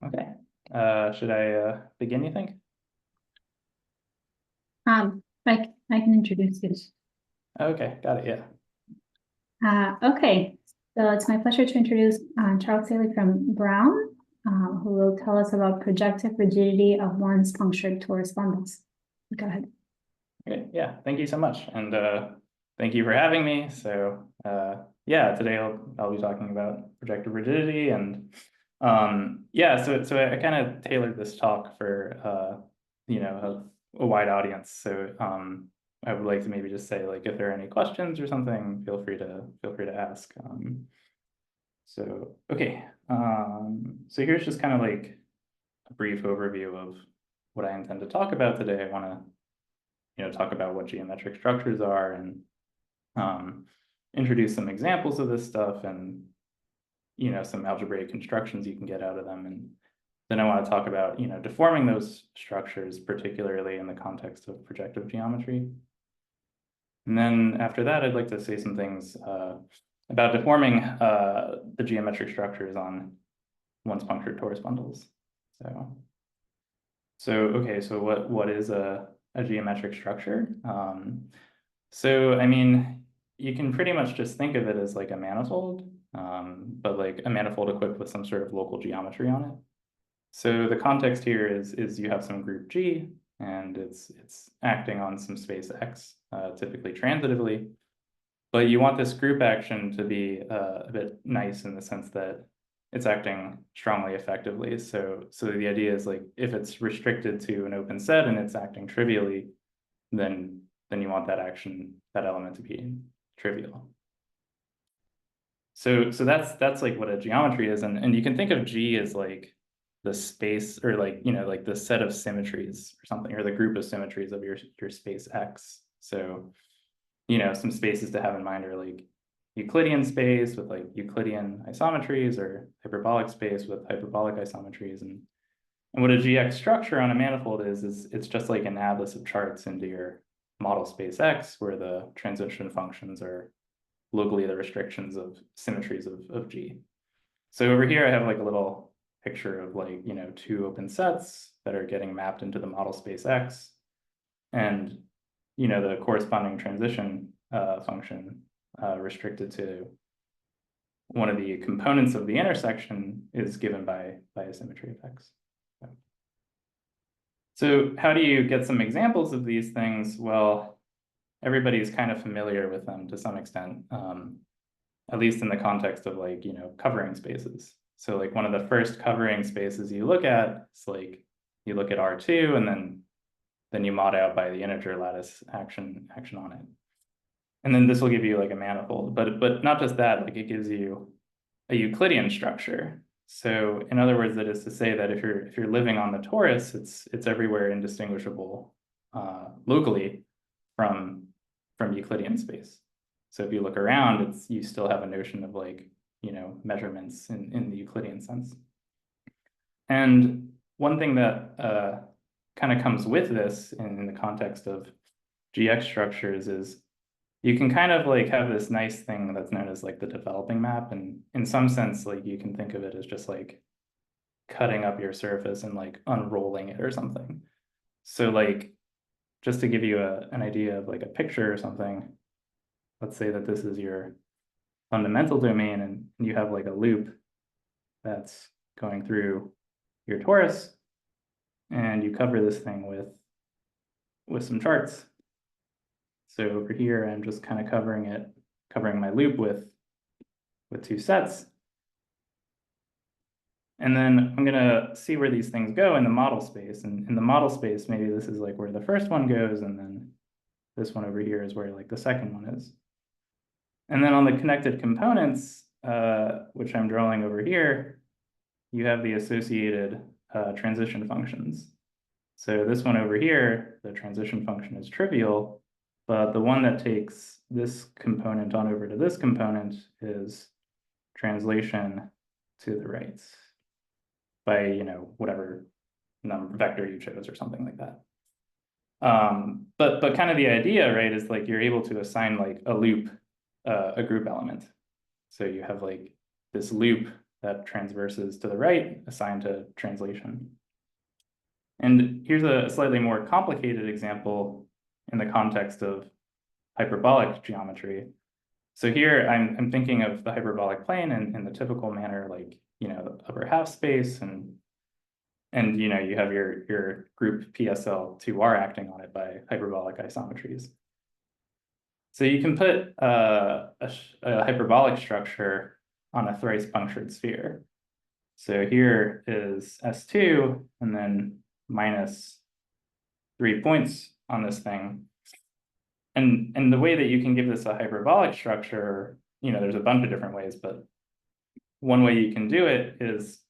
Okay. Should I begin, you think? I can introduce you. Okay, got it, yeah. Okay, so it's my pleasure to introduce Charles Daly from Brown, who will tell us about projective rigidity of once-punctured torus bundles. Go ahead. Okay, yeah, thank you so much. And thank you for having me. So yeah, today I'll be talking about projective rigidity. And yeah, so I kind of tailored this talk for a wide audience. So I would like to maybe just say, like, if there are any questions or something, feel free to ask. So okay, so here's just kind of like a brief overview of what I intend to talk about today. I want to talk about what geometric structures are and introduce some examples of this stuff and some algebraic constructions you can get out of them. And then I want to talk about deforming those structures, particularly in the context of projective geometry. And then after that, I'd like to say some things about deforming the geometric structures on once-punctured torus bundles. So okay, so what is a geometric structure? So I mean, you can pretty much just think of it as like a manifold, but like a manifold equipped with some sort of local geometry on it. So the context here is you have some group G, and it's acting on some space X, typically transitively. But you want this group action to be a bit nice in the sense that it's acting strongly effectively. So the idea is, like, if it's restricted to an open set and it's acting trivially, then you want that element to be trivial. So that's like what a geometry is, and you can think of G as like the space, or like like the set of symmetries or something, or the group of symmetries of your space X. So some spaces to have in mind are like Euclidean space with like Euclidean isometries, or hyperbolic space with hyperbolic isometries. And what a GX structure on a manifold is it's just like an atlas of charts into your model space X, where the transition functions are locally the restrictions of symmetries of G. So over here, I have like a little picture of like, two open sets that are getting mapped into the model space X. And the corresponding transition function restricted to one of the components of the intersection is given by a symmetry of X. So how do you get some examples of these things? Well, everybody's kind of familiar with them to some extent, at least in the context of like, covering spaces. So like one of the first covering spaces you look at, it's like you look at R2 and then you mod out by the integer lattice action on it. And then this will give you like a manifold, but not just that, like it gives you a Euclidean structure. So in other words, that is to say that if you're living on the torus, it's everywhere indistinguishable locally from Euclidean space. So if you look around, you still have a notion of like, measurements in the Euclidean sense. And one thing that kind of comes with this in the context of GX structures is you can kind of like have this nice thing that's known as like the developing map. And in some sense, like you can think of it as just like cutting up your surface and like unrolling it or something. So like, just to give you an idea of like a picture or something, let's say that this is your fundamental domain and you have like a loop that's going through your torus, and you cover this thing with some charts. So over here, I'm just kind of covering my loop with two sets. And then I'm gonna see where these things go in the model space. And in the model space, maybe this is like where the first one goes, and then this one over here is where like the second one is. And then on the connected components, which I'm drawing over here, you have the associated transition functions. So this one over here, the transition function is trivial, but the one that takes this component on over to this component is translation to the right by, whatever vector you chose or something like that. But kind of the idea, right, is like you're able to assign like a loop, a group element. So you have like this loop that transverses to the right assigned to translation. And here's a slightly more complicated example in the context of hyperbolic geometry. So here I'm thinking of the hyperbolic plane in the typical manner, like, you know, the upper half space, and you know, you have your group PSL2R acting on it by hyperbolic isometries. So you can put a hyperbolic structure on a thrice punctured sphere. So here is S2 and then minus 3 points on this thing. And the way that you can give this a hyperbolic structure, you know, there's a bunch of different ways, but one way you can do it is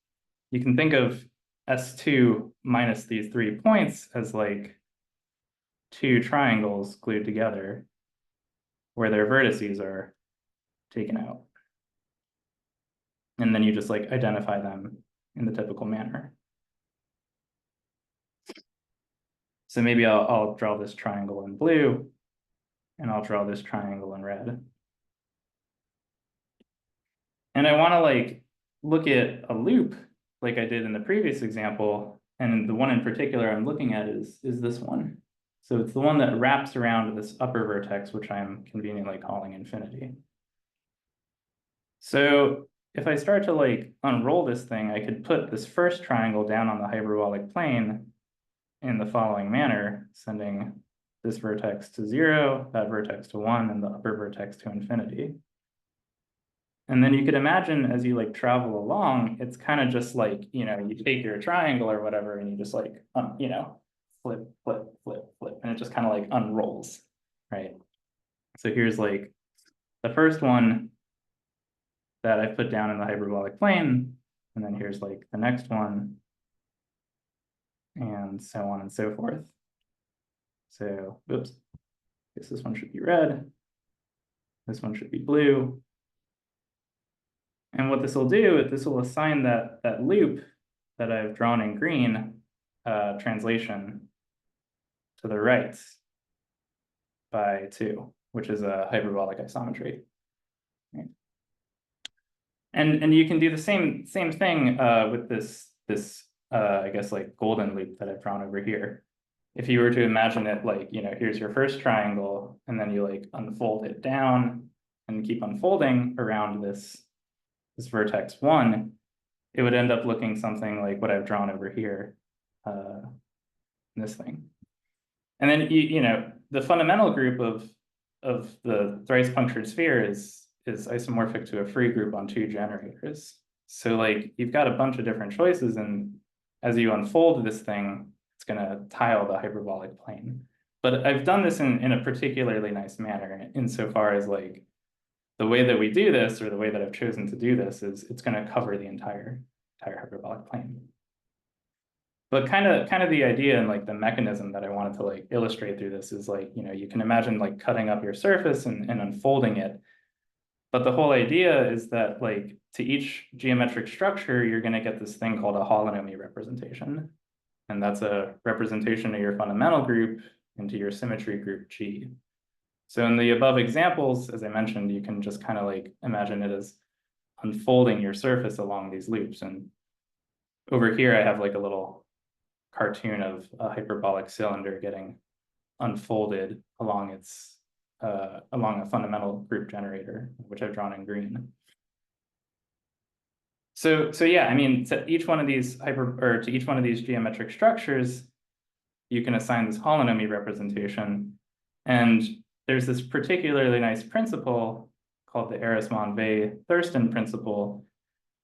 you can think of S2 minus these 3 points as like two triangles glued together where their vertices are taken out. And then you just like identify them in the typical manner. So maybe I'll draw this triangle in blue, and I'll draw this triangle in red. And I want to like look at a loop like I did in the previous example. And the one in particular I'm looking at is this one. So it's the one that wraps around this upper vertex, which I'm conveniently calling infinity. So if I start to like unroll this thing, I could put this first triangle down on the hyperbolic plane in the following manner, sending this vertex to 0, that vertex to 1, and the upper vertex to infinity. And then you could imagine as you like travel along, it's kind of just like, you know, you take your triangle or whatever, and you just like, you know, flip, flip, flip, flip, and it just kind of like unrolls, right? So here's like the first one that I put down in the hyperbolic plane, and then here's like the next one, and so on and so forth. So, oops, I guess this one should be red. This one should be blue. And what this will do is this will assign that loop that I've drawn in green translation to the right by 2, which is a hyperbolic isometry. Right? And you can do the same thing with this I guess like golden loop that I've drawn over here. If you were to imagine it like, you know, here's your first triangle, and then you like unfold it down and keep unfolding around this vertex 1, it would end up looking something like what I've drawn over here, this thing. And then you know, the fundamental group of the thrice punctured sphere is isomorphic to a free group on 2 generators. So like you've got a bunch of different choices, and as you unfold this thing, it's going to tile the hyperbolic plane. But I've done this in a particularly nice manner insofar as like the way that we do this, or the way that I've chosen to do this, is it's going to cover the entire hyperbolic plane. But kind of the idea and like the mechanism that I wanted to like illustrate through this is like, you know, you can imagine like cutting up your surface and unfolding it. But the whole idea is that like to each geometric structure, you're going to get this thing called a holonomy representation. And that's a representation of your fundamental group into your symmetry group G. So in the above examples, as I mentioned, you can just kind of like imagine it as unfolding your surface along these loops. And over here, I have like a little cartoon of a hyperbolic cylinder getting unfolded along its along a fundamental group generator, which I've drawn in green. So yeah, I mean, to each one of these geometric structures, you can assign this holonomy representation. And there's this particularly nice principle called the Ehresmann-Weil-Thurston principle,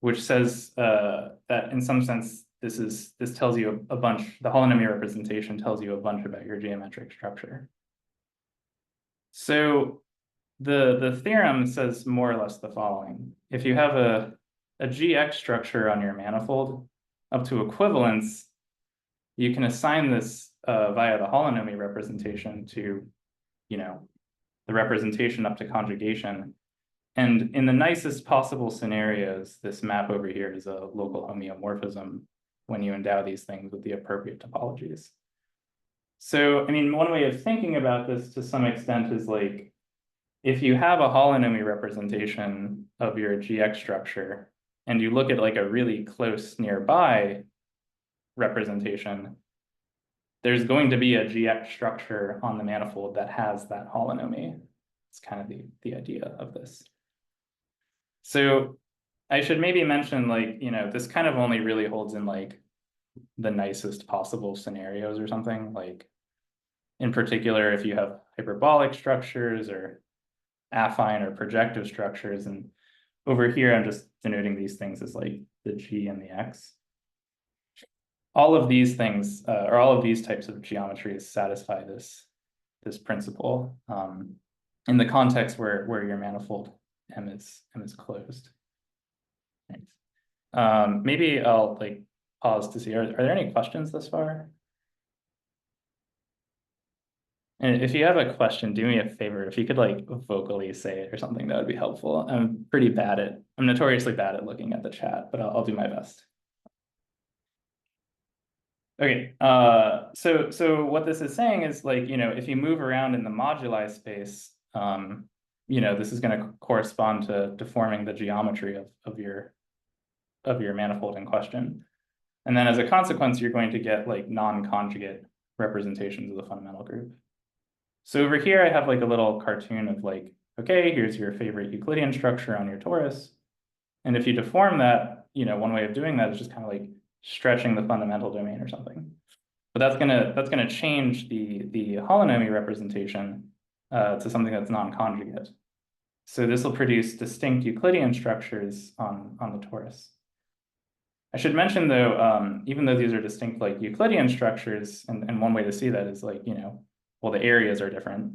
which says that in some sense, this tells you a bunch, the holonomy representation tells you a bunch about your geometric structure. So the theorem says more or less the following. If you have a GX structure on your manifold up to equivalence, you can assign this via the holonomy representation to, you know, the representation up to conjugation. And in the nicest possible scenarios, this map over here is a local homeomorphism when you endow these things with the appropriate topologies. So, I mean, one way of thinking about this to some extent is like, if you have a holonomy representation of your GX structure, and you look at like a really close nearby representation, there's going to be a GX structure on the manifold that has that holonomy. It's kind of the idea of this. So I should maybe mention, like, this kind of only really holds in like the nicest possible scenarios or something. Like, in particular, if you have hyperbolic structures or affine or projective structures, and over here I'm just denoting these things as like the G and the X. All of these things, or all of these types of geometries satisfy this principle in the context where your manifold M is closed. Thanks. Maybe I'll like pause to see, are there any questions thus far? And if you have a question, do me a favor. If you could like vocally say it or something, that would be helpful. I'm notoriously bad at looking at the chat, but I'll do my best. Okay, so what this is saying is like, if you move around in the moduli space, this is going to correspond to deforming the geometry of your manifold in question. And then as a consequence, you're going to get like non-conjugate representations of the fundamental group. So over here, I have like a little cartoon of like, okay, here's your favorite Euclidean structure on your torus. And if you deform that, one way of doing that is just kind of like stretching the fundamental domain or something. But that's gonna change the holonomy representation to something that's non-conjugate. So this will produce distinct Euclidean structures on the torus. I should mention though, even though these are distinct like Euclidean structures, and one way to see that is like, well, the areas are different.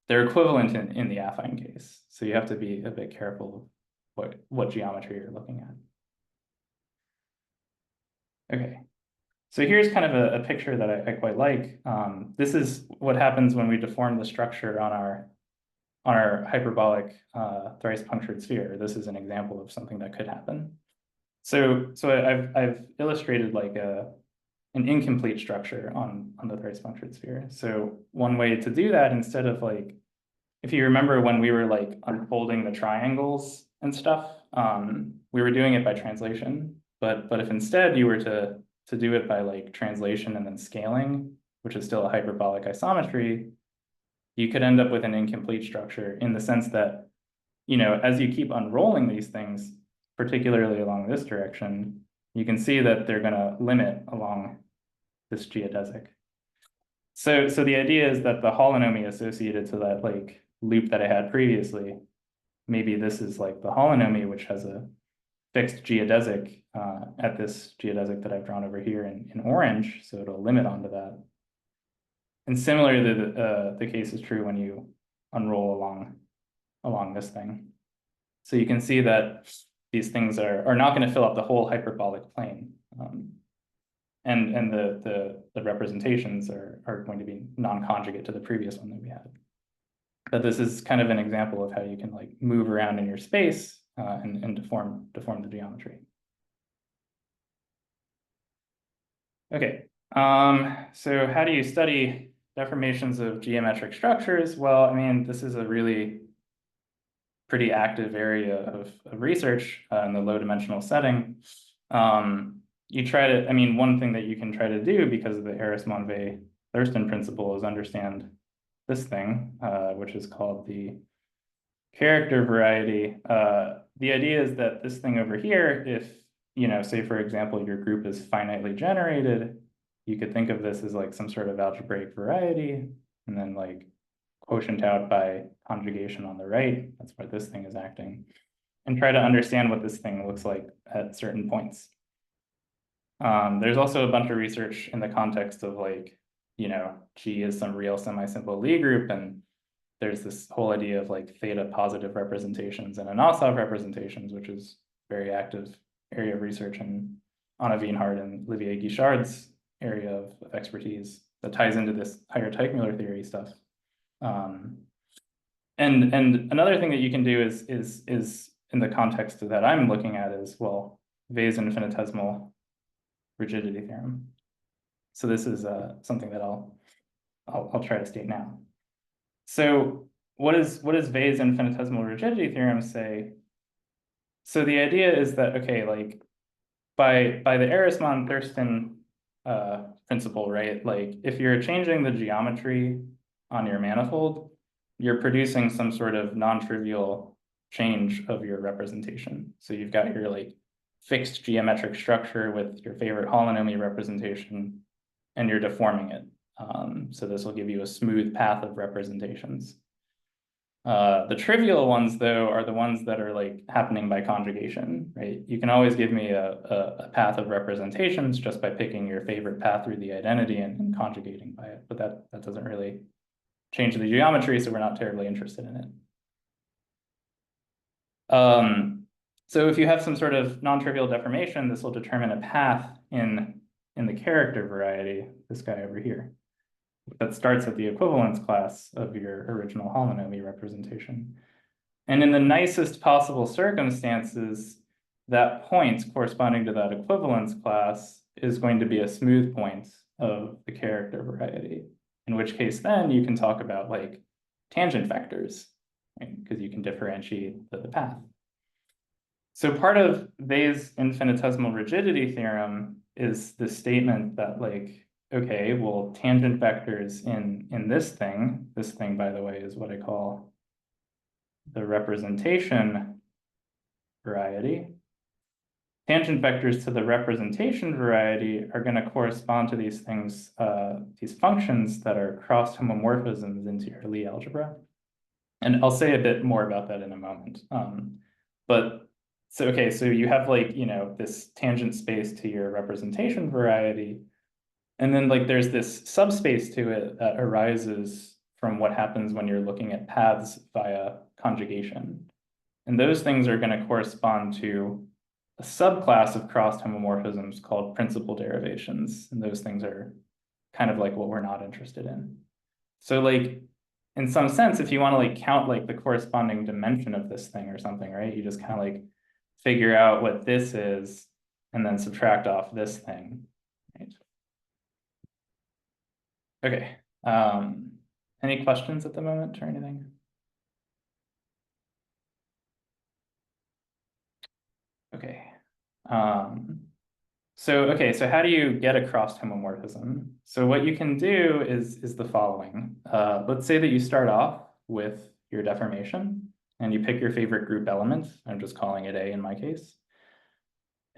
They're equivalent in the affine case. So you have to be a bit careful of what geometry you're looking at. Okay. So here's kind of a picture that I quite like. This is what happens when we deform the structure on our hyperbolic thrice punctured sphere. This is an example of something that could happen. So I've illustrated like an incomplete structure on the thrice punctured sphere. So one way to do that, instead of like, if you remember when we were like unfolding the triangles and stuff, we were doing it by translation. But if instead you were to do it by like translation and then scaling, which is still a hyperbolic isometry, you could end up with an incomplete structure in the sense that, as you keep unrolling these things, particularly along this direction, you can see that they're going to limit along this geodesic. So the idea is that the holonomy associated to that like loop that I had previously, maybe this is like the holonomy, which has a fixed geodesic at this geodesic that I've drawn over here in orange, so it'll limit onto that. And similarly, the case is true when you unroll along this thing. So you can see that these things are not going to fill up the whole hyperbolic plane. And the representations are going to be non-conjugate to the previous one that we had. But this is kind of an example of how you can like move around in your space and deform the geometry. Okay, so how do you study deformations of geometric structures? Well, I mean, this is a really pretty active area of research in the low dimensional setting. You try to, I mean, one thing that you can try to do because of the Harris-Monvet-Thurston principle is understand this thing, which is called the character variety. The idea is that this thing over here, if, say for example, your group is finitely generated, you could think of this as like some sort of algebraic variety, and then like quotient out by conjugation on the right. That's where this thing is acting. And try to understand what this thing looks like at certain points. There's also a bunch of research in the context of like, G is some real semi-simple Lie group, and there's this whole idea of like theta positive representations and Anosov representations, which is very active area of research in Anna Wienhard and Olivier Guichard's area of expertise that ties into this higher Teichmuller theory stuff. And another thing that you can do is in the context that I'm looking at is, well, Weil's infinitesimal rigidity theorem. So this is something that I'll try to state now. So what does Weil's infinitesimal rigidity theorem say? So the idea is that, okay, like by the Ehresmann-Thurston principle, right? Like if you're changing the geometry on your manifold, you're producing some sort of non-trivial change of your representation. So you've got your like fixed geometric structure with your favorite holonomy representation, and you're deforming it. So this will give you a smooth path of representations. The trivial ones, though, are the ones that are like happening by conjugation, right? You can always give me a path of representations just by picking your favorite path through the identity and conjugating by it, but that doesn't really change the geometry, so we're not terribly interested in it. So if you have some sort of non-trivial deformation, this will determine a path in the character variety, this guy over here, that starts at the equivalence class of your original holonomy representation. And in the nicest possible circumstances, that point corresponding to that equivalence class is going to be a smooth point of the character variety, in which case then you can talk about like tangent vectors, right? Because you can differentiate the path. So part of Weil's infinitesimal rigidity theorem is the statement that like, okay, well, tangent vectors in this thing, by the way, is what I call the representation variety. Tangent vectors to the representation variety are going to correspond to these things, these functions that are crossed homomorphisms into your Lie algebra. And I'll say a bit more about that in a moment. But so, okay, so you have like, you know, this tangent space to your representation variety. And then like there's this subspace to it that arises from what happens when you're looking at paths via conjugation. And those things are going to correspond to a subclass of crossed homomorphisms called principal derivations. And those things are kind of like what we're not interested in. So like, in some sense, if you want to like count like the corresponding dimension of this thing or something, right? You just kind of like figure out what this is and then subtract off this thing, right? Okay. Any questions at the moment or anything? Okay. So how do you get a crossed homomorphism? So what you can do is the following. Let's say that you start off with your deformation and you pick your favorite group element. I'm just calling it A in my case.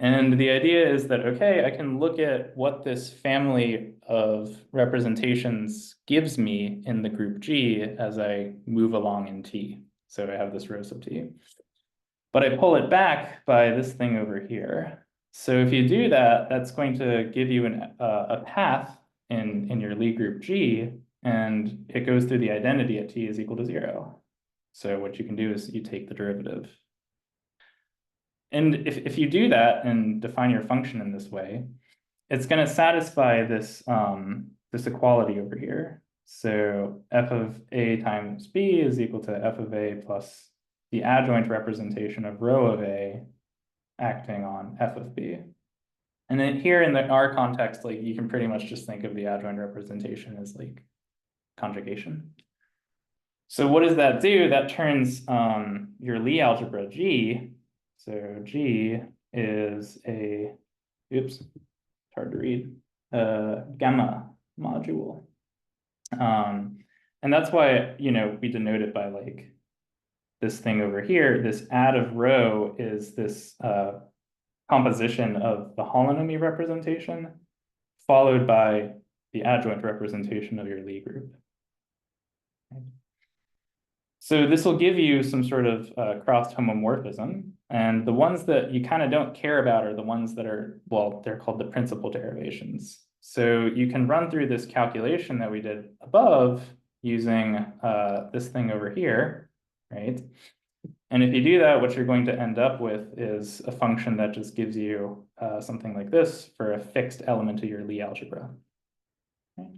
And the idea is that, okay, I can look at what this family of representations gives me in the group G as I move along in T. So I have this rho sub T. But I pull it back by this thing over here. So if you do that, that's going to give you a path in your Lie group G, and it goes through the identity at T is equal to 0. So what you can do is you take the derivative. And if you do that and define your function in this way, it's going to satisfy this, this equality over here. So f of A times B is equal to f of A plus the adjoint representation of rho of A acting on f of B. And then here in our context, like you can pretty much just think of the adjoint representation as like conjugation. So what does that do? That turns your Lie algebra G. So G is a, oops, hard to read, gamma module. And that's why, you know, we denote it by like this thing over here. This add of rho is this composition of the holonomy representation followed by the adjoint representation of your Lie group. So this will give you some sort of crossed homomorphism. And the ones that you kind of don't care about are the ones that are, well, they're called the principal derivations. So you can run through this calculation that we did above using this thing over here, right? And if you do that, what you're going to end up with is a function that just gives you something like this for a fixed element of your Lie algebra. Okay.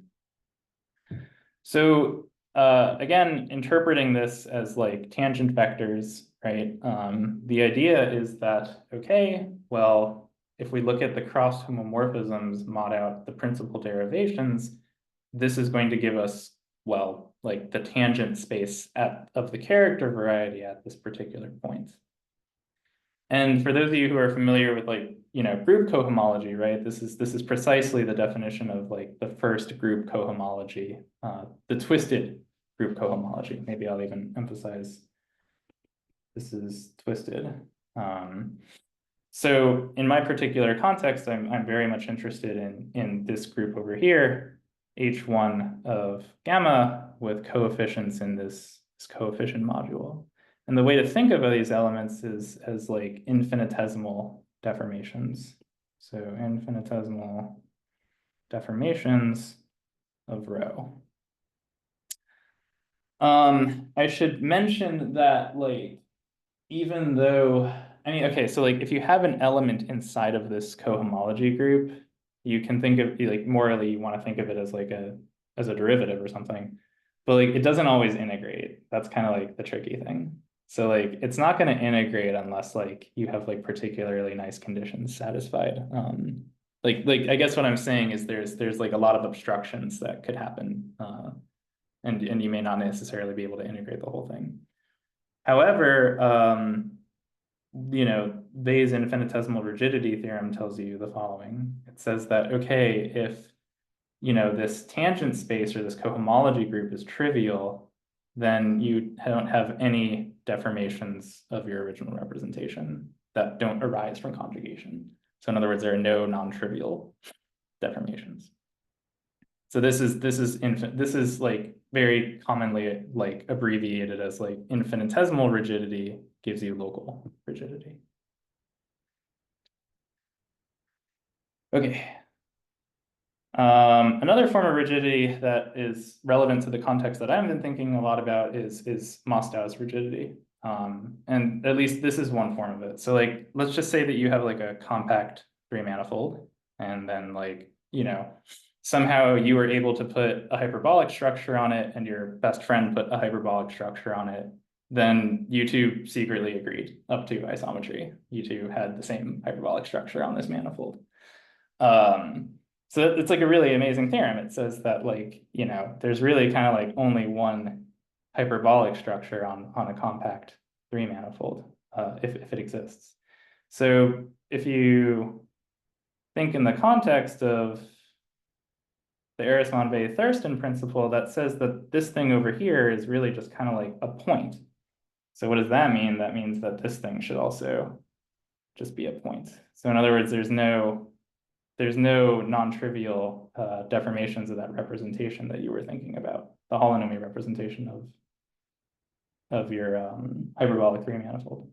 So again, interpreting this as like tangent vectors, right? The idea is that, okay, well, if we look at the crossed homomorphisms, mod out the principal derivations, this is going to give us, well, like the tangent space of the character variety at this particular point. And for those of you who are familiar with like, group cohomology, right? This is precisely the definition of like the first group cohomology, the twisted group cohomology. Maybe I'll even emphasize this is twisted. So in my particular context, I'm very much interested in this group over here, H1 of gamma with coefficients in this coefficient module. And the way to think of these elements is as like infinitesimal deformations. So infinitesimal deformations of rho. I should mention that like, even though, I mean, okay, so like if you have an element inside of this cohomology group, you can think of like morally, you want to think of it as like as a derivative or something, but like it doesn't always integrate. That's kind of like the tricky thing. So like it's not going to integrate unless like you have like particularly nice conditions satisfied. Like I guess what I'm saying is there's like a lot of obstructions that could happen, and you may not necessarily be able to integrate the whole thing. However, Weil's infinitesimal rigidity theorem tells you the following. It says that, okay, if, this tangent space or this cohomology group is trivial, then you don't have any deformations of your original representation that don't arise from conjugation. So in other words, there are no non-trivial deformations. So this is like very commonly like abbreviated as like infinitesimal rigidity gives you local rigidity. Okay. Another form of rigidity that is relevant to the context that I've been thinking a lot about is Mostow's rigidity. And at least this is one form of it. So like, let's just say that you have like a compact three manifold, and then like, somehow you were able to put a hyperbolic structure on it and your best friend put a hyperbolic structure on it, then you two secretly agreed up to isometry. You two had the same hyperbolic structure on this manifold. So it's like a really amazing theorem. It says that like, there's really kind of like only one hyperbolic structure on a compact three manifold, if it exists. So if you think in the context of the Arisman-Weil-Thurston principle, that says that this thing over here is really just kind of like a point. So what does that mean? That means that this thing should also just be a point. So in other words, there's no non-trivial deformations of that representation that you were thinking about, the holonomy representation of your hyperbolic three manifold.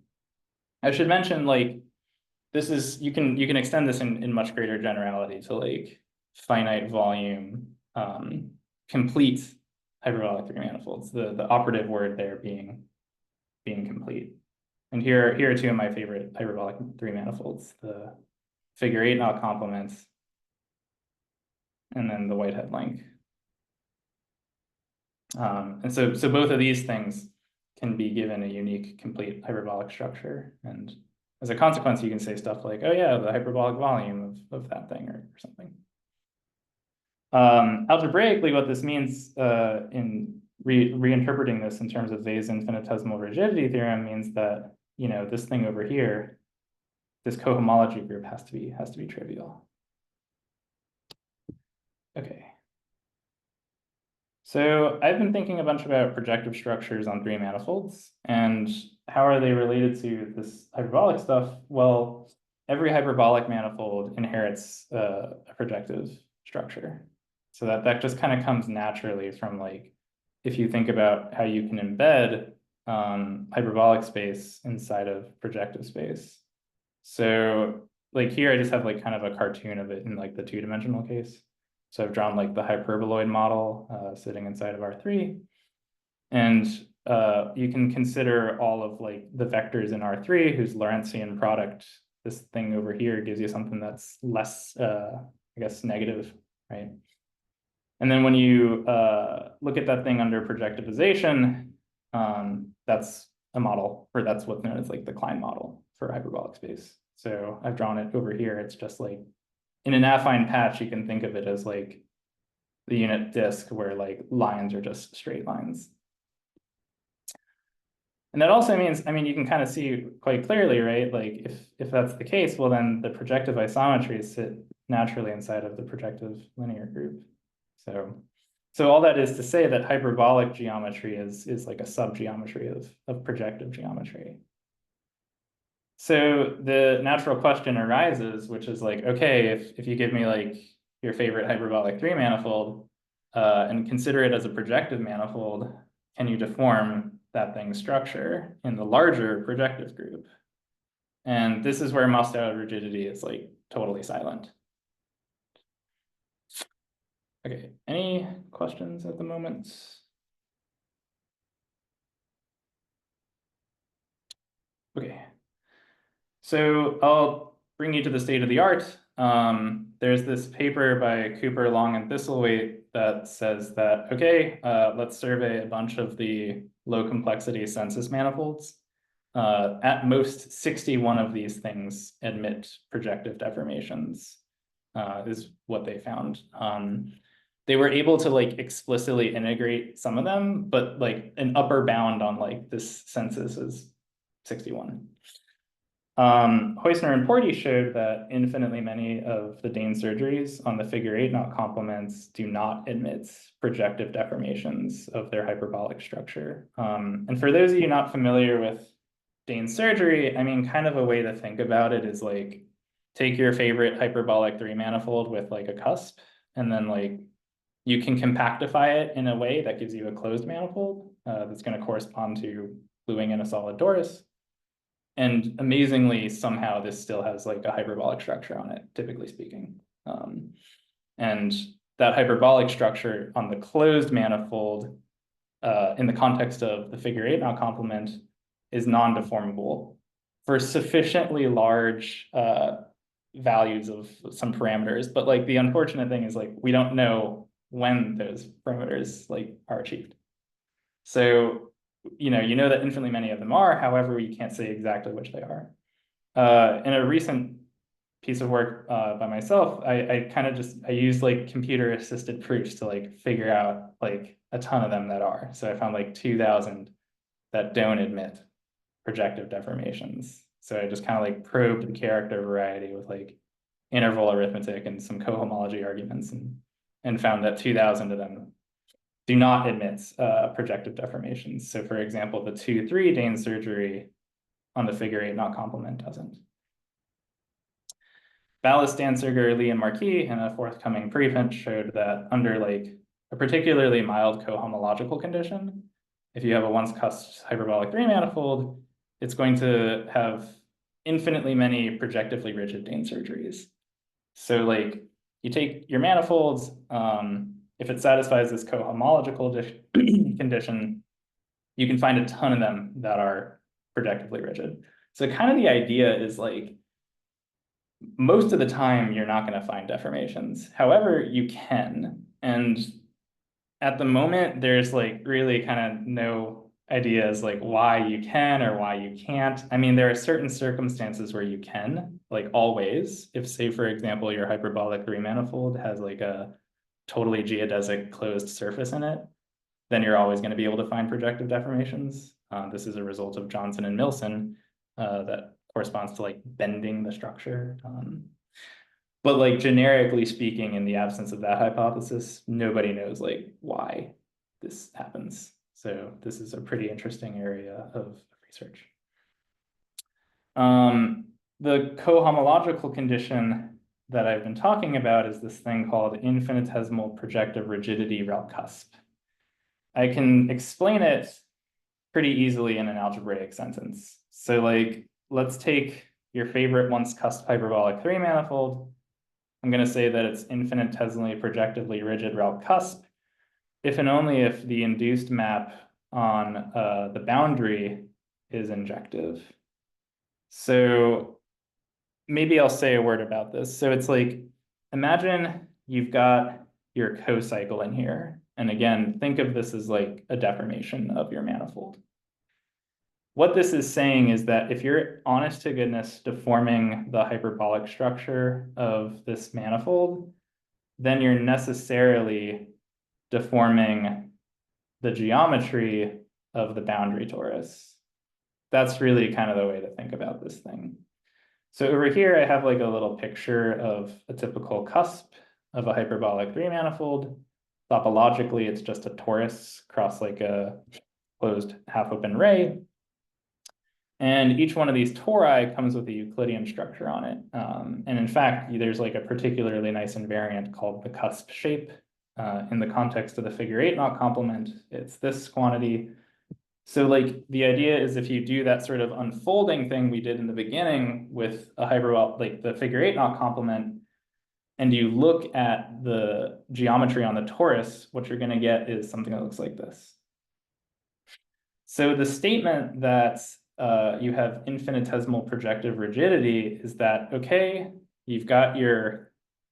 I should mention, like, this is, you can extend this in much greater generality to like finite volume, complete hyperbolic three manifolds, the operative word there being complete. And here are two of my favorite hyperbolic three manifolds, the figure 8 knot complement, and then the Whitehead link. And so both of these things can be given a unique complete hyperbolic structure. And as a consequence, you can say stuff like, oh yeah, the hyperbolic volume of that thing or something. Algebraically, what this means in reinterpreting this in terms of Weil's infinitesimal rigidity theorem means that, this thing over here, this cohomology group has to be trivial. Okay. So I've been thinking a bunch about projective structures on three manifolds, and how are they related to this hyperbolic stuff? Well, every hyperbolic manifold inherits a projective structure. So that just kind of comes naturally from like, if you think about how you can embed hyperbolic space inside of projective space. So like here, I just have like kind of a cartoon of it in like the two-dimensional case. So I've drawn like the hyperboloid model sitting inside of R3. And you can consider all of like the vectors in R3 whose Lorentzian product, this thing over here, gives you something that's less, I guess, negative, right? And then when you look at that thing under projectivization, that's a model, or that's what's known as like the Klein model for hyperbolic space. So I've drawn it over here. It's just like, in an affine patch, you can think of it as like the unit disk where like lines are just straight lines. And that also means, I mean, you can kind of see quite clearly, right? Like if that's the case, well, then the projective isometries sit naturally inside of the projective linear group. So all that is to say that hyperbolic geometry is like a subgeometry of projective geometry. So the natural question arises, which is like, okay, if you give me like your favorite hyperbolic three manifold and consider it as a projective manifold, can you deform that thing's structure in the larger projective group? And this is where Mostow rigidity is like totally silent. Okay, any questions at the moment? Okay. So I'll bring you to the state of the art. There's this paper by Cooper, Long, and Thistlethwaite that says that, okay, let's survey a bunch of the low complexity census manifolds. At most 61 of these things admit projective deformations, is what they found. They were able to like explicitly integrate some of them, but like an upper bound on like this census is 61. Heusner and Porty showed that infinitely many of the Dane surgeries on the figure 8 knot complements do not admit projective deformations of their hyperbolic structure. And for those of you not familiar with Dane surgery, I mean, kind of a way to think about it is like, take your favorite hyperbolic three manifold with like a cusp, and then like, you can compactify it in a way that gives you a closed manifold that's going to correspond to gluing in a solid torus. And amazingly, somehow this still has like a hyperbolic structure on it, typically speaking. And that hyperbolic structure on the closed manifold in the context of the figure 8 knot complement is non-deformable for sufficiently large values of some parameters. But like the unfortunate thing is like, we don't know when those parameters like are achieved. So you know that infinitely many of them are, however, you can't say exactly which they are. In a recent piece of work by myself, I used like computer assisted proofs to like figure out like a ton of them that are. So I found like 2,000 that don't admit projective deformations. So I just kind of like probed the character variety with like interval arithmetic and some cohomology arguments and found that 2,000 of them do not admit projective deformations. So for example, the 2-3 Dane surgery on the figure 8 knot complement doesn't. Ballas, Danziger, Lee, and Marquis in a forthcoming preprint showed that under like a particularly mild cohomological condition, if you have a once cusp hyperbolic three manifold, it's going to have infinitely many projectively rigid Dane surgeries. So like you take your manifolds, if it satisfies this cohomological condition, you can find a ton of them that are projectively rigid. So kind of the idea is like, most of the time, you're not going to find deformations. However, you can. And at the moment, there's like really kind of no ideas like why you can or why you can't. I mean, there are certain circumstances where you can, like always. If, say, for example, your hyperbolic three manifold has like a totally geodesic closed surface in it, then you're always going to be able to find projective deformations. This is a result of Johnson and Milson that corresponds to like bending the structure. But like generically speaking, in the absence of that hypothesis, nobody knows like why this happens. So this is a pretty interesting area of research. The cohomological condition that I've been talking about is this thing called infinitesimal projective rigidity rel cusp. I can explain it pretty easily in an algebraic sentence. So like, let's take your favorite once cusp hyperbolic three manifold. I'm going to say that it's infinitesimally projectively rigid rel cusp if and only if the induced map on the boundary is injective. So maybe I'll say a word about this. So it's like, imagine you've got your cocycle in here. And again, think of this as like a deformation of your manifold. What this is saying is that if you're honest to goodness deforming the hyperbolic structure of this manifold, then you're necessarily deforming the geometry of the boundary torus. that's really kind of the way to think about this thing. So over here, I have like a little picture of a typical cusp of a hyperbolic three-manifold. Topologically, it's just a torus across like a closed half-open ray. And each one of these tori comes with a Euclidean structure on it. And in fact, there's like a particularly nice invariant called the cusp shape. In the context of the figure 8 knot complement, it's this quantity. So like the idea is if you do that sort of unfolding thing we did in the beginning with a hyperbolic, like the figure 8 knot complement, and you look at the geometry on the torus, what you're going to get is something that looks like this. So the statement that you have infinitesimal projective rigidity is that, okay, you've got your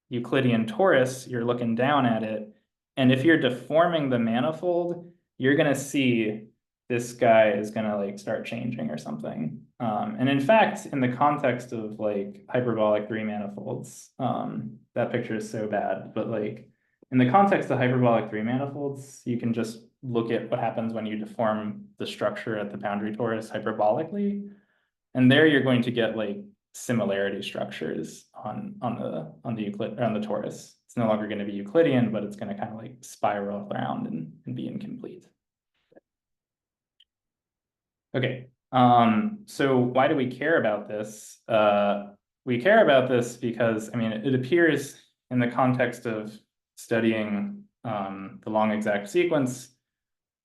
Euclidean torus, you're looking down at it, and if you're deforming the manifold, you're going to see this guy is going to like start changing or something. And in fact, in the context of like hyperbolic three manifolds, that picture is so bad, but like in the context of hyperbolic three manifolds, you can just look at what happens when you deform the structure at the boundary torus hyperbolically. And there you're going to get like similarity structures on the Euclid on the torus. It's no longer going to be Euclidean, but it's going to kind of like spiral around and be incomplete. Okay, so why do we care about this? We care about this because, I mean, it appears in the context of studying the long exact sequence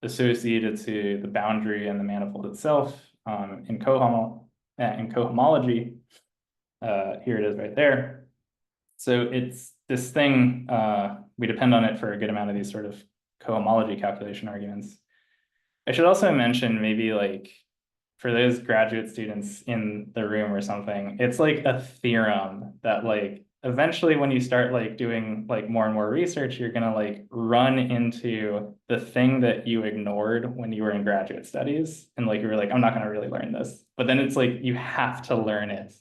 associated to the boundary and the manifold itself in cohomology. Here it is right there. So it's this thing, we depend on it for a good amount of these sort of cohomology calculation arguments. I should also mention maybe like for those graduate students in the room or something, it's like a theorem that like eventually when you start like doing like more and more research, you're gonna like run into the thing that you ignored when you were in graduate studies. And like you were like, I'm not gonna really learn this. But then it's like you have to learn it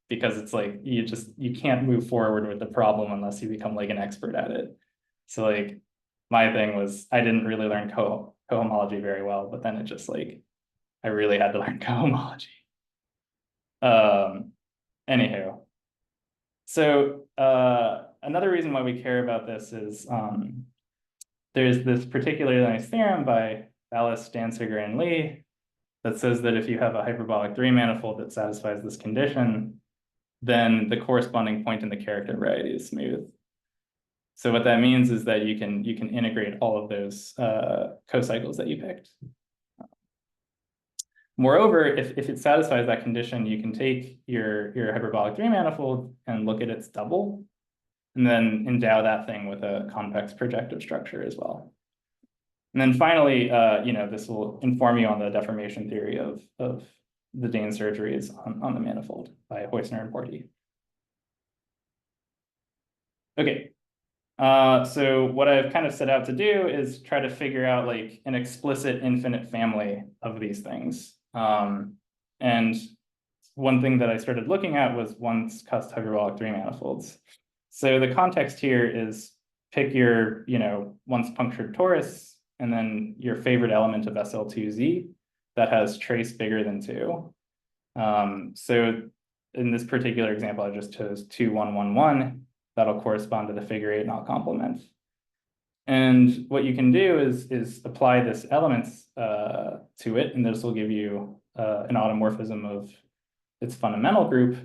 because it's like you can't move forward with the problem unless you become like an expert at it. So like my thing was I didn't really learn cohomology very well, but then it just like I really had to learn cohomology. Anywho, so another reason why we care about this is there's this particularly nice theorem by Alice, Danziger, and Lee that says that if you have a hyperbolic three manifold that satisfies this condition, then the corresponding point in the character variety is smooth. So what that means is that you can integrate all of those cocycles that you picked. Moreover, if it satisfies that condition, you can take your hyperbolic three manifold and look at its double, and then endow that thing with a convex projective structure as well. And then finally, this will inform you on the deformation theory of the Dane surgeries on the manifold by Heusner and Porty. Okay, so what I've kind of set out to do is try to figure out like an explicit infinite family of these things. And one thing that I started looking at was once-punctured hyperbolic three manifolds. So the context here is pick your, once-punctured torus, and then your favorite element of SL2Z that has trace bigger than 2. So in this particular example, I just chose 2, 1, 1, 1. That'll correspond to the figure 8 knot complement. And what you can do is apply this elements to it, and this will give you an automorphism of its fundamental group.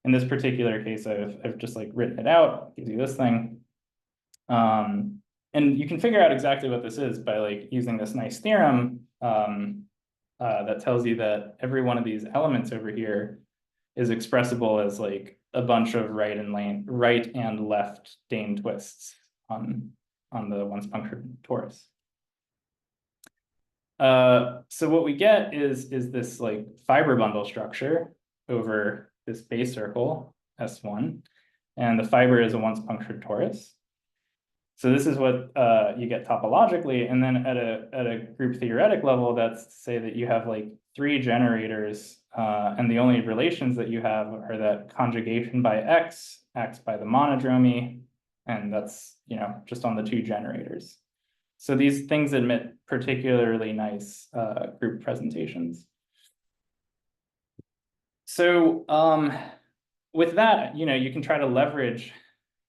In this particular case, I've just like written it out, gives you this thing. And you can figure out exactly what this is by like using this nice theorem that tells you that every one of these elements over here is expressible as like a bunch of right and left Dane twists on the once-punctured torus. So what we get is this like fiber bundle structure over this base circle, S1, and the fiber is a once-punctured torus. So this is what you get topologically, and then at a group theoretic level, that's to say that you have like 3 generators, and the only relations that you have are that conjugation by X acts by the monodromy, and that's just on the 2 generators. So these things admit particularly nice group presentations. So with that, you can try to leverage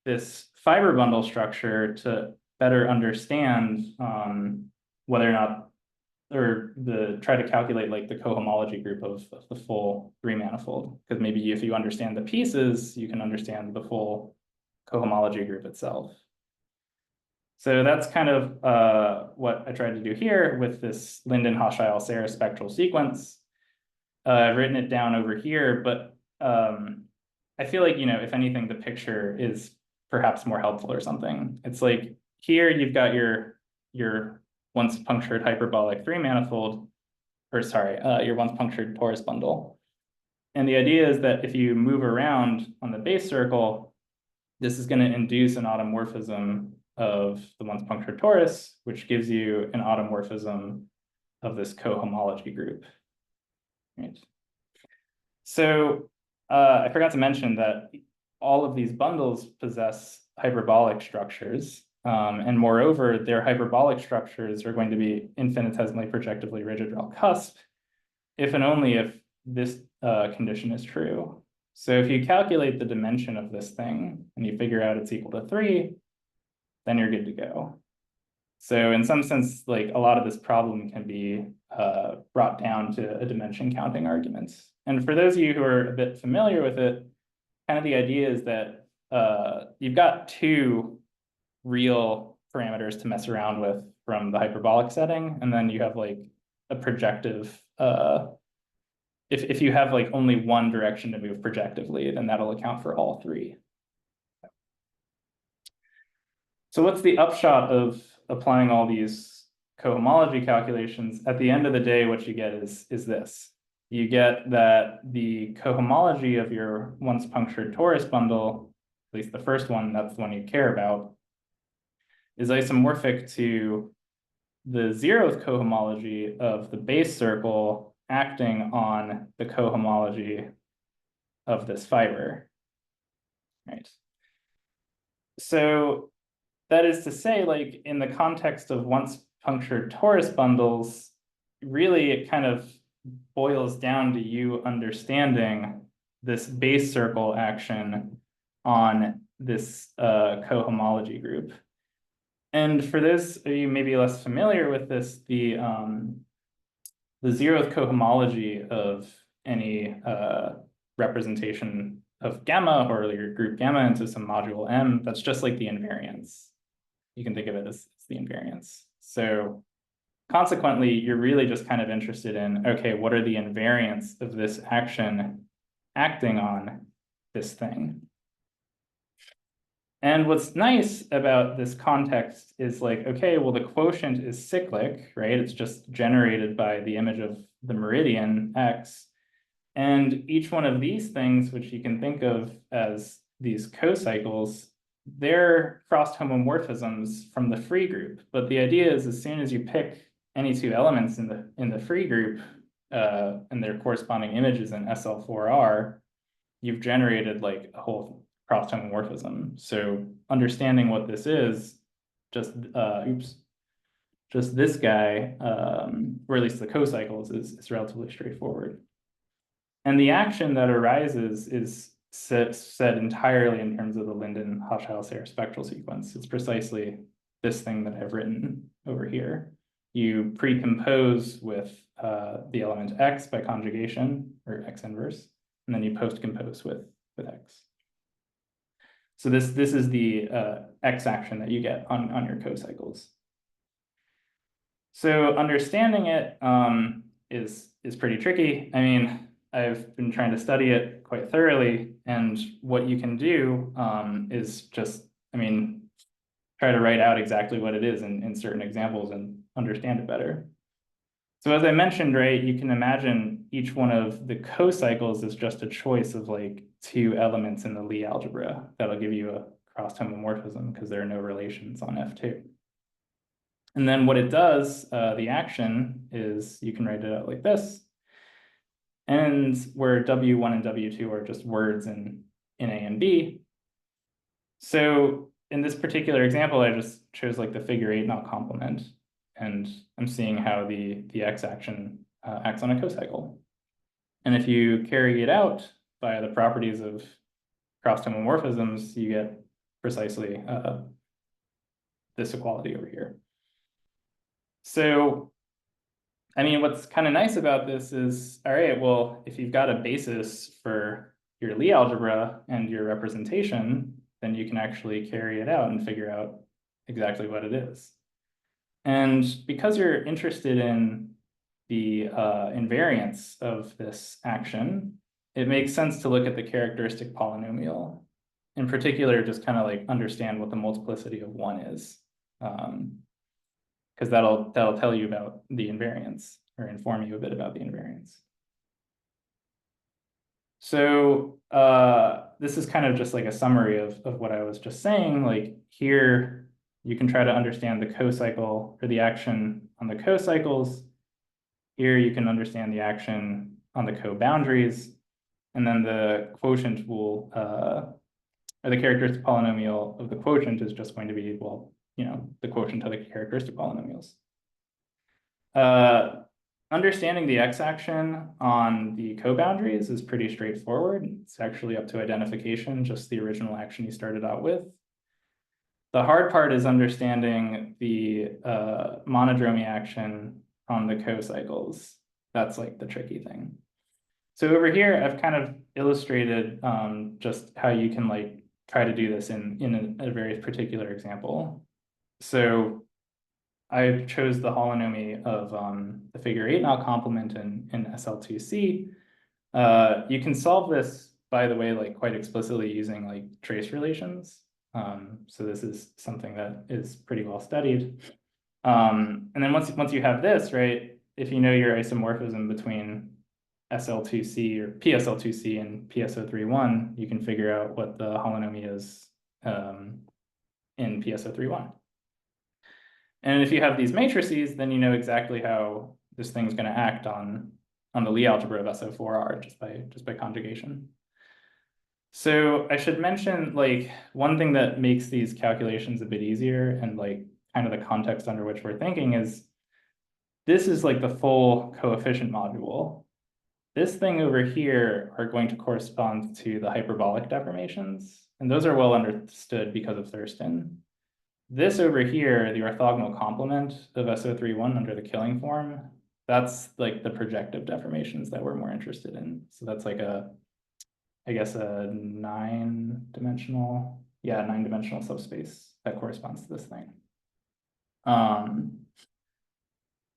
this fiber bundle structure to better understand whether or not, or try to calculate like the cohomology group of the full three manifold. Because maybe if you understand the pieces, you can understand the full cohomology group itself. So that's kind of what I tried to do here with this Linden-Hochschild-Serre spectral sequence. I've written it down over here, but I feel like, if anything, the picture is perhaps more helpful or something. It's like here you've got your once punctured hyperbolic three manifold, or sorry, your once punctured torus bundle. And the idea is that if you move around on the base circle, this is going to induce an automorphism of the once punctured torus, which gives you an automorphism of this cohomology group. Right. So I forgot to mention that all of these bundles possess hyperbolic structures. And moreover, their hyperbolic structures are going to be infinitesimally projectively rigid Weil cusp, if and only if this condition is true. So if you calculate the dimension of this thing and you figure out it's equal to 3, then you're good to go. So in some sense, like a lot of this problem can be brought down to a dimension counting argument. And for those of you who are a bit familiar with it, kind of the idea is that you've got two real parameters to mess around with from the hyperbolic setting, and then you have like a projective. If you have like only one direction to move projectively, then that'll account for all three. So what's the upshot of applying all these cohomology calculations? At the end of the day, what you get is this. You get that the cohomology of your once punctured torus bundle, at least the first one, that's the one you care about, is isomorphic to the zeroth cohomology of the base circle acting on the cohomology of this fiber, right? So that is to say, like in the context of once punctured torus bundles, really it kind of boils down to you understanding this base circle action on this cohomology group. And for those of you maybe less familiar with this, the zeroth cohomology of any representation of gamma or your group gamma into some module M, that's just like the invariance. You can think of it as the invariance. So consequently, you're really just kind of interested in, okay, what are the invariants of this action acting on this thing? And what's nice about this context is like, okay, well, the quotient is cyclic, right? It's just generated by the image of the meridian X. And each one of these things, which you can think of as these cocycles, they're crossed homomorphisms from the free group. But the idea is as soon as you pick any two elements in the free group and their corresponding images in SL4R, you've generated like a whole crossed homomorphism. So understanding what this is, just this guy, or at least the cocycles, is relatively straightforward. And the action that arises is set entirely in terms of the Linden-Hochschild-Serre spectral sequence. It's precisely this thing that I've written over here. You precompose with the element X by conjugation, or X inverse, and then you postcompose with X. So this is the X action that you get on your cocycles. So understanding it is pretty tricky. I mean, I've been trying to study it quite thoroughly, and what you can do is just, I mean, try to write out exactly what it is in certain examples and understand it better. So as I mentioned, right, you can imagine each one of the cocycles is just a choice of like two elements in the Lie algebra that'll give you a crossed homomorphism because there are no relations on F2. And then what it does, the action is, you can write it out like this, and where W1 and W2 are just words in A and B. So in this particular example, I just chose like the figure 8 not complement, and I'm seeing how the X action acts on a cocycle. And if you carry it out by the properties of crossed homomorphisms, you get precisely this equality over here. So, I mean, what's kind of nice about this is, all right, well, if you've got a basis for your Lie algebra and your representation, then you can actually carry it out and figure out exactly what it is. And because you're interested in the invariance of this action, it makes sense to look at the characteristic polynomial. In particular, just kind of like understand what the multiplicity of 1 is. Because that'll tell you about the invariance or inform you a bit about the invariance. So this is kind of just like a summary of what I was just saying. Like here, you can try to understand the cocycle or the action on the cocycles. Here you can understand the action on the co-boundaries. And then the quotient will, or the characteristic polynomial of the quotient is just going to be, well, the quotient of the characteristic polynomials. Understanding the x-action on the co-boundaries is pretty straightforward. It's actually up to identification, just the original action you started out with. The hard part is understanding the monodromy action on the co-cycles. That's like the tricky thing. So over here, I've kind of illustrated just how you can like try to do this in a very particular example. So I chose the holonomy of the figure 8 knot complement in SL2C. You can solve this, by the way, like quite explicitly using like trace relations. So this is something that is pretty well studied. And then once you have this, right, if you know your isomorphism between SL2C or PSL2C and PSO31, you can figure out what the holonomy is in PSO31. And if you have these matrices, then you know exactly how this thing's going to act on the Lie algebra of SO4R just by conjugation. So I should mention like one thing that makes these calculations a bit easier and like kind of the context under which we're thinking is this is like the full coefficient module. This thing over here are going to correspond to the hyperbolic deformations, and those are well understood because of Thurston. This over here, the orthogonal complement of SO31 under the killing form, that's like the projective deformations that we're more interested in. So that's like I guess a 9-dimensional subspace that corresponds to this thing.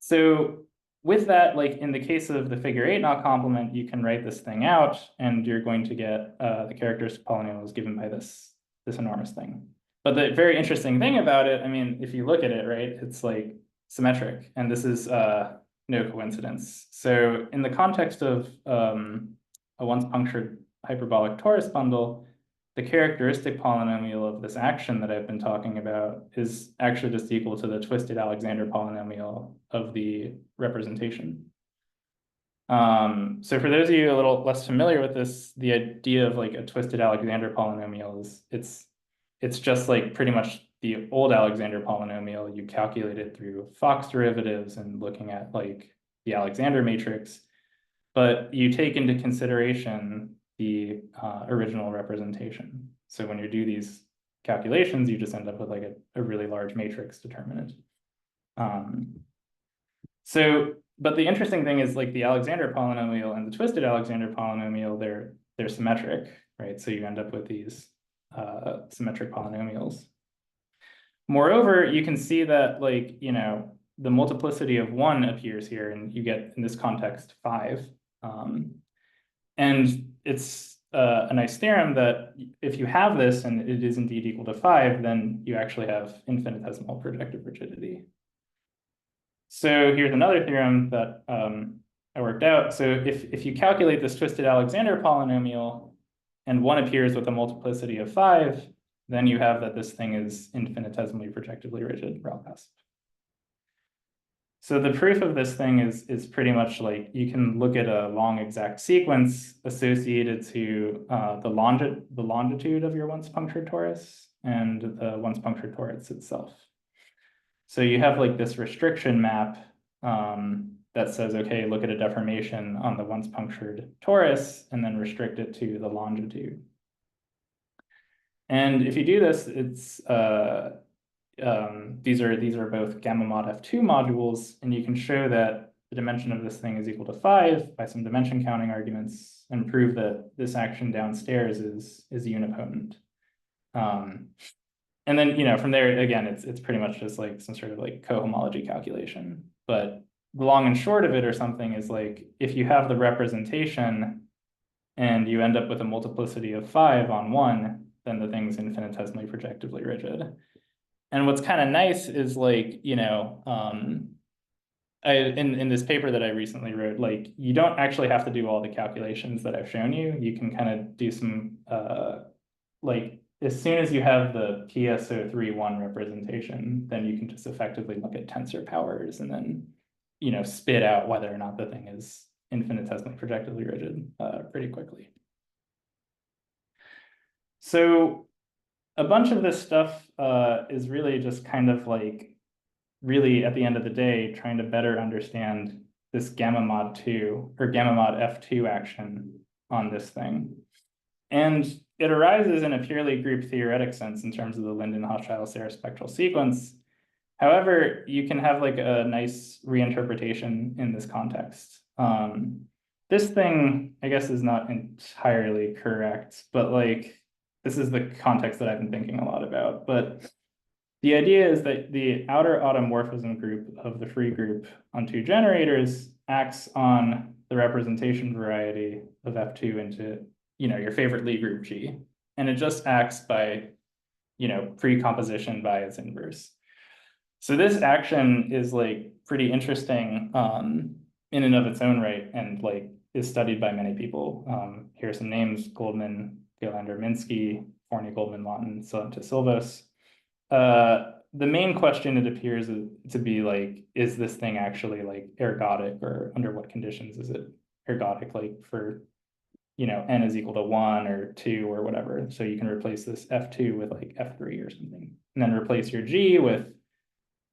So with that, like in the case of the figure 8 knot complement, you can write this thing out and you're going to get the characteristic polynomial is given by this enormous thing. But the very interesting thing about it, I mean, if you look at it, right, it's like symmetric, and this is no coincidence. So in the context of a once-punctured hyperbolic torus bundle, the characteristic polynomial of this action that I've been talking about is actually just equal to the twisted Alexander polynomial of the representation. So for those of you a little less familiar with this, the idea of like a twisted Alexander polynomial is it's just like pretty much the old Alexander polynomial. You calculate it through Fox derivatives and looking at like the Alexander matrix, but you take into consideration the original representation. So when you do these calculations, you just end up with like a really large matrix determinant. But the interesting thing is like the Alexander polynomial and the twisted Alexander polynomial, they're symmetric, right? So you end up with these symmetric polynomials. Moreover, you can see that like, the multiplicity of 1 appears here, and you get, in this context, 5. And it's a nice theorem that if you have this and it is indeed equal to 5, then you actually have infinitesimal projective rigidity. So here's another theorem that I worked out. So if you calculate this twisted Alexander polynomial and 1 appears with a multiplicity of 5, then you have that this thing is infinitesimally projectively rigid, Weil cusp. So the proof of this thing is pretty much like you can look at a long exact sequence associated to the longitude of your once-punctured torus and the once-punctured torus itself. So you have like this restriction map that says, okay, look at a deformation on the once-punctured torus and then restrict it to the longitude. And if you do this, it's these are both gamma mod f2 modules, and you can show that the dimension of this thing is equal to 5 by some dimension counting arguments, and prove that this action downstairs is unipotent. And then, from there, again, it's pretty much just like some sort of like cohomology calculation. But the long and short of it or something is like, if you have the representation and you end up with a multiplicity of 5 on 1, then the thing's infinitesimally projectively rigid. And what's kind of nice is like, in this paper that I recently wrote, like you don't actually have to do all the calculations that I've shown you. You can kind of do some like as soon as you have the PSO3-1 representation, then you can just effectively look at tensor powers and then spit out whether or not the thing is infinitesimally projectively rigid pretty quickly. So a bunch of this stuff is really just kind of like, really at the end of the day, trying to better understand this gamma mod 2 or gamma mod f2 action on this thing. And it arises in a purely group theoretic sense in terms of the Linden-Hochschild-Serre spectral sequence. However, you can have like a nice reinterpretation in this context. This thing, I guess, is not entirely correct, but like, this is the context that I've been thinking a lot about. But the idea is that the outer automorphism group of the free group on 2 generators acts on the representation variety of F2 into, your favorite Lie group G. And it just acts by, pre-composition by its inverse. So this action is like pretty interesting in and of its own right, and like is studied by many people. Here are some names: Goldman, Galander, Minsky, Forney, Goldman, Lawton, Silvos. The main question, it appears to be like, is this thing actually like ergodic, or under what conditions is it ergodic, like for, n is equal to 1 or 2 or whatever. So you can replace this F2 with like F3 or something, and then replace your G with,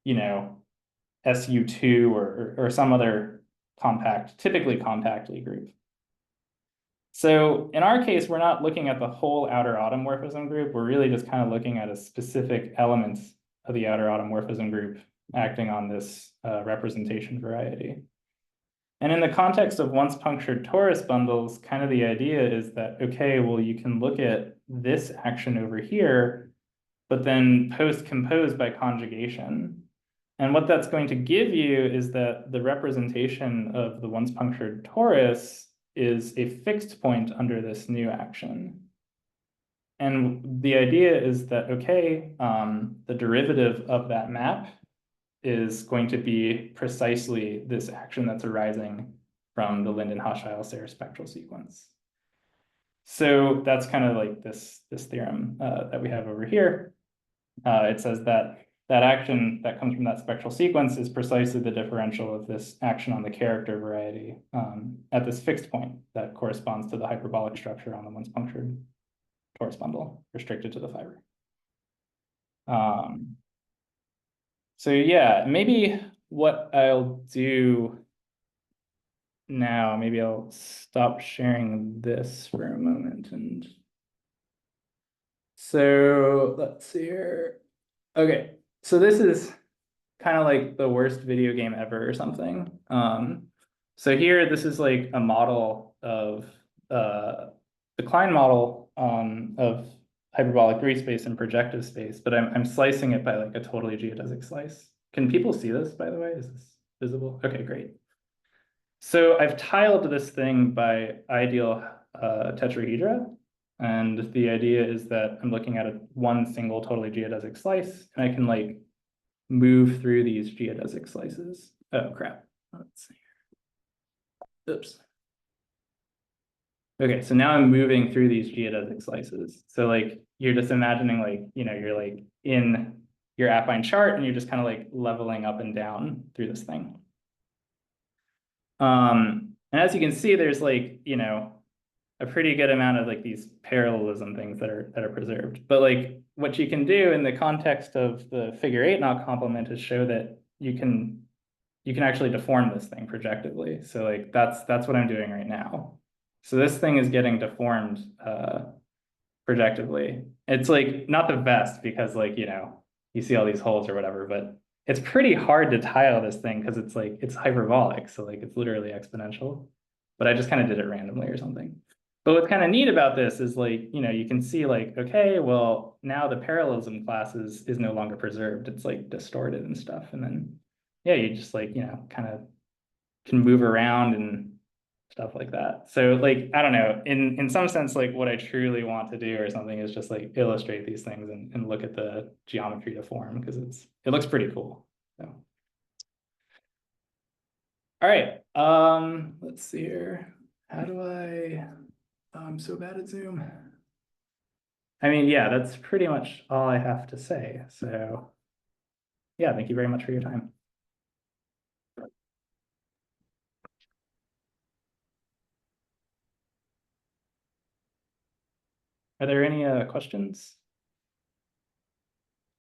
SU2 or some other compact, typically compact Lie group. So in our case, we're not looking at the whole outer automorphism group. We're really just kind of looking at a specific element of the outer automorphism group acting on this representation variety. And in the context of once-punctured torus bundles, kind of the idea is that, okay, well, you can look at this action over here, but then post-compose by conjugation. And what that's going to give you is that the representation of the once-punctured torus is a fixed point under this new action. And the idea is that, okay, the derivative of that map is going to be precisely this action that's arising from the Linden-Hochschild-Serre spectral sequence. So that's kind of like this theorem that we have over here. It says that that action that comes from that spectral sequence is precisely the differential of this action on the character variety at this fixed point that corresponds to the hyperbolic structure on the once-punctured torus bundle restricted to the fiber. So yeah, maybe what I'll do now, maybe I'll stop sharing this for a moment. And so let's see here. Okay, so this is kind of like the worst video game ever or something. So here, this is like a model of the Klein model of hyperbolic 3 space and projective space, but I'm slicing it by like a totally geodesic slice. Can people see this, by the way? Is this visible? Okay, great. So I've tiled this thing by ideal tetrahedra. And the idea is that I'm looking at one single totally geodesic slice, and I can like move through these geodesic slices. Oh, crap. Let's see here. Oops. Okay, so now I'm moving through these geodesic slices. So like, you're just imagining like, you're like in your affine chart and you're just kind of like leveling up and down through this thing. And as you can see, there's like, a pretty good amount of like these parallelism things that are preserved. But like what you can do in the context of the figure 8 knot complement is show that you can you can actually deform this thing projectively. So like that's what I'm doing right now. So this thing is getting deformed projectively. It's like not the best because like, you know, you see all these holes or whatever, but it's pretty hard to tile this thing because it's like it's hyperbolic. So like it's literally exponential. But I just kind of did it randomly or something. But what's kind of neat about this is like, you know, you can see like, okay, well, now the parallelism class is no longer preserved. It's like distorted and stuff. And then, yeah, you just like, you know, kind of can move around and stuff like that. So like, I don't know, in some sense, like what I truly want to do or something is just like illustrate these things and look at the geometry to form because it looks pretty cool. So. All right, let's see here. How do I'm so bad at Zoom. I mean, yeah, that's pretty much all I have to say. So yeah, thank you very much for your time. Are there any questions?